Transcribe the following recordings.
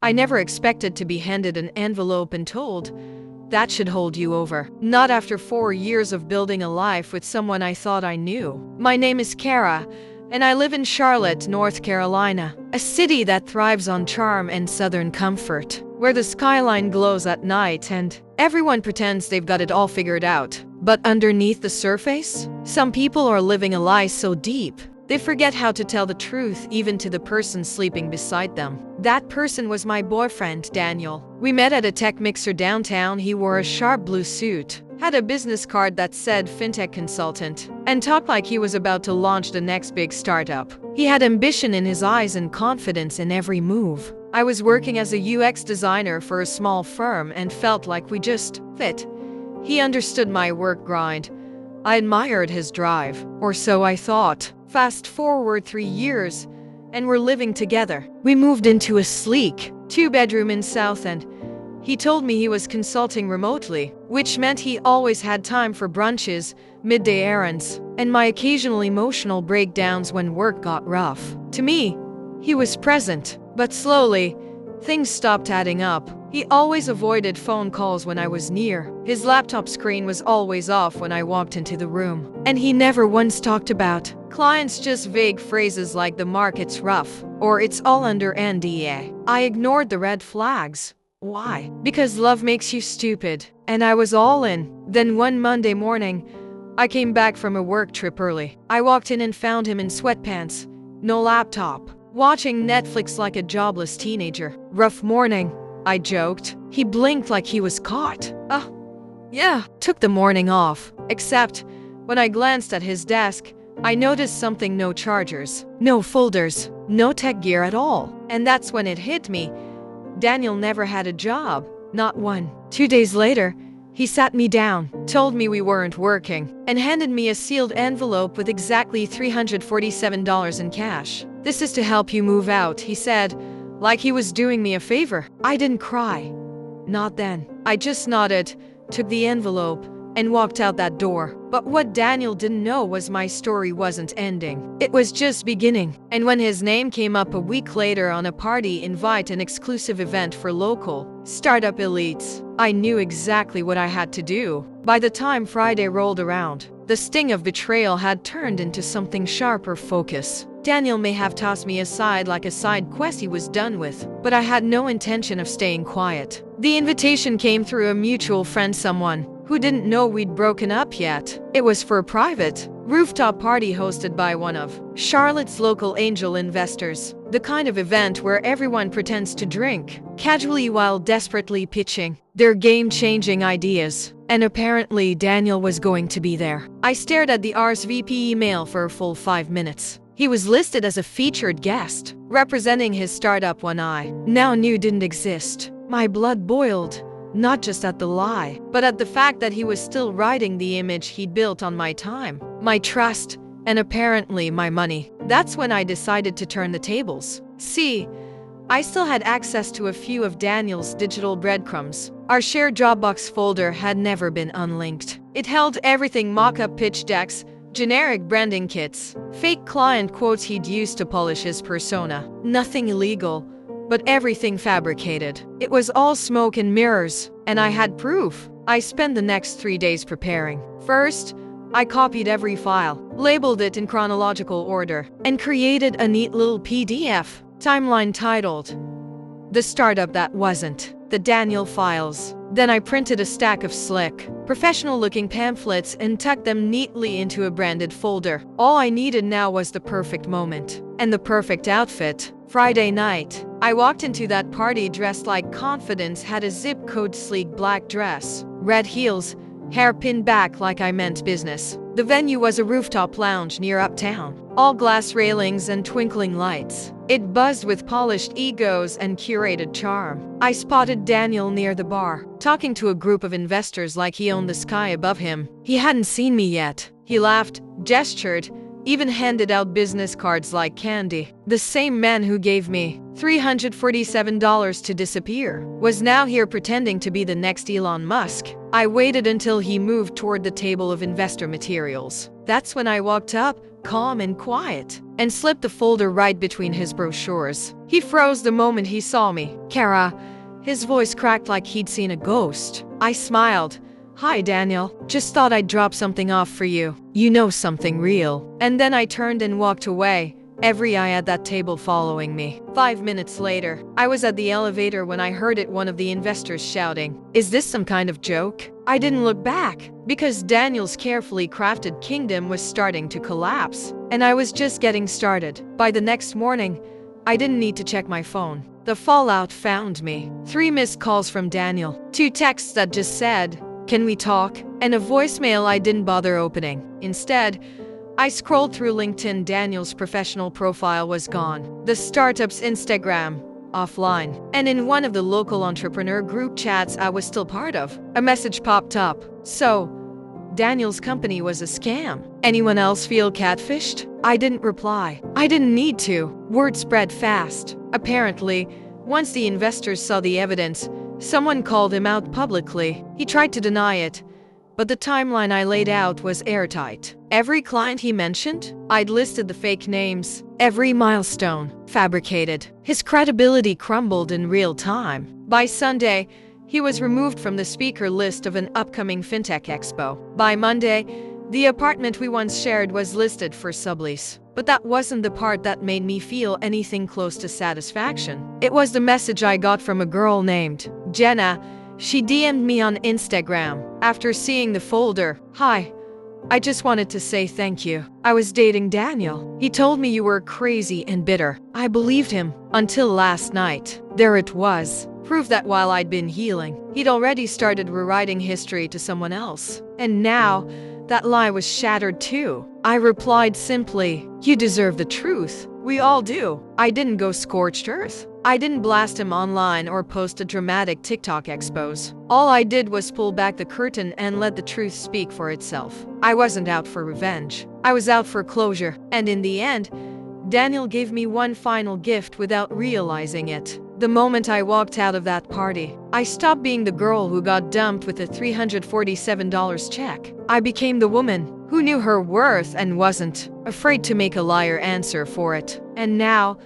I never expected to be handed an envelope and told, "That should hold you over." Not after 4 years of building a life with someone I thought I knew. My name is Kara, and I live in Charlotte, North Carolina, a city that thrives on charm and southern comfort, where the skyline glows at night and everyone pretends they've got it all figured out. But underneath the surface, some people are living a lie so deep, they forget how to tell the truth even to the person sleeping beside them. That person was my boyfriend, Daniel. We met at a tech mixer downtown. He wore a sharp blue suit, had a business card that said fintech consultant, and talked like he was about to launch the next big startup. He had ambition in his eyes and confidence in every move. I was working as a UX designer for a small firm and felt like we just fit. He understood my work grind. I admired his drive, or so I thought. Fast forward 3 years, and we're living together. We moved into a sleek 2-bedroom in South End. He told me he was consulting remotely, which meant he always had time for brunches, midday errands, and my occasional emotional breakdowns when work got rough. To me, he was present, but slowly, things stopped adding up. He always avoided phone calls when I was near. His laptop screen was always off when I walked into the room. And he never once talked about clients, just vague phrases like "the market's rough" or "it's all under NDA." I ignored the red flags. Why? Because love makes you stupid. And I was all in. Then one Monday morning, I came back from a work trip early. I walked in and found him in sweatpants, no laptop, watching Netflix like a jobless teenager. "Rough morning," I joked. He blinked like he was caught. Yeah. Took the morning off. Except, when I glanced at his desk, I noticed something: no chargers, no folders, no tech gear at all. And that's when it hit me. Daniel never had a job. Not one. 2 days later, he sat me down, told me we weren't working, and handed me a sealed envelope with exactly $347 in cash. "This is to help you move out," he said, like he was doing me a favor. I didn't cry. Not then. I just nodded, took the envelope, and walked out that door. But what Daniel didn't know was my story wasn't ending. It was just beginning. And when his name came up a week later on a party invite, an exclusive event for local startup elites, I knew exactly what I had to do. By the time Friday rolled around, the sting of betrayal had turned into something sharper: focus. Daniel may have tossed me aside like a side quest he was done with, but I had no intention of staying quiet. The invitation came through a mutual friend, someone who didn't know we'd broken up yet. It was for a private rooftop party hosted by one of Charlotte's local angel investors. The kind of event where everyone pretends to drink casually while desperately pitching their game-changing ideas. And apparently Daniel was going to be there. I stared at the RSVP email for a full 5 minutes. He was listed as a featured guest, representing his startup one I now knew didn't exist. My blood boiled, not just at the lie, but at the fact that he was still riding the image he'd built on my time, my trust, and apparently my money. That's when I decided to turn the tables. See, I still had access to a few of Daniel's digital breadcrumbs. Our shared Dropbox folder had never been unlinked. It held everything: mock-up pitch decks, generic branding kits, fake client quotes he'd used to polish his persona. Nothing illegal, but everything fabricated. It was all smoke and mirrors, and I had proof. I spent the next 3 days preparing. First, I copied every file, labeled it in chronological order, and created a neat little PDF timeline titled "The Startup That Wasn't." The Daniel Files. Then I printed a stack of slick, professional-looking pamphlets and tucked them neatly into a branded folder. All I needed now was the perfect moment and the perfect outfit. Friday night, I walked into that party dressed like confidence, had a zip code sleek black dress, red heels, hair pinned back like I meant business. The venue was a rooftop lounge near Uptown, all glass railings and twinkling lights. It buzzed with polished egos and curated charm. I spotted Daniel near the bar, talking to a group of investors like he owned the sky above him. He hadn't seen me yet. He laughed, gestured, even handed out business cards like candy. The same man who gave me $347 to disappear was now here pretending to be the next Elon Musk. I waited until he moved toward the table of investor materials. That's when I walked up, calm and quiet, and slipped the folder right between his brochures. He froze the moment he saw me. Kara. His voice cracked like he'd seen a ghost. I smiled. Hi, Daniel. Just thought I'd drop something off for you. You know, something real. And then I turned and walked away, every eye at that table following me. 5 minutes later, I was at the elevator when I heard one of the investors shouting, "Is this some kind of joke?" I didn't look back, because Daniel's carefully crafted kingdom was starting to collapse. And I was just getting started. By the next morning, I didn't need to check my phone. The fallout found me. 3 missed calls from Daniel, 2 texts that just said, "Can we talk?" and a voicemail I didn't bother opening. Instead, I scrolled through LinkedIn. Daniel's professional profile was gone. The startup's Instagram, offline. And in one of the local entrepreneur group chats I was still part of, a message popped up. So, Daniel's company was a scam. Anyone else feel catfished? I didn't reply. I didn't need to. Word spread fast. Apparently, once the investors saw the evidence, someone called him out publicly. He tried to deny it, but the timeline I laid out was airtight. Every client he mentioned, I'd listed the fake names. Every milestone, fabricated. His credibility crumbled in real time. By Sunday, he was removed from the speaker list of an upcoming fintech expo. By Monday, the apartment we once shared was listed for sublease. But that wasn't the part that made me feel anything close to satisfaction. It was the message I got from a girl named Jenna. She DM'd me on Instagram after seeing the folder. "Hi. I just wanted to say thank you. I was dating Daniel. He told me you were crazy and bitter. I believed him. Until last night. There it was. Proof that while I'd been healing, he'd already started rewriting history to someone else. And now, that lie was shattered too." I replied simply, "You deserve the truth. We all do." I didn't go scorched earth. I didn't blast him online or post a dramatic TikTok expose. All I did was pull back the curtain and let the truth speak for itself. I wasn't out for revenge. I was out for closure. And in the end, Daniel gave me one final gift without realizing it. The moment I walked out of that party, I stopped being the girl who got dumped with a $347 check. I became the woman who knew her worth and wasn't afraid to make a liar answer for it. And now,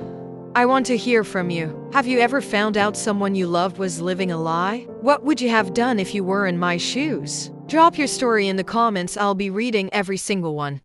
I want to hear from you. Have you ever found out someone you loved was living a lie? What would you have done if you were in my shoes? Drop your story in the comments. I'll be reading every single one.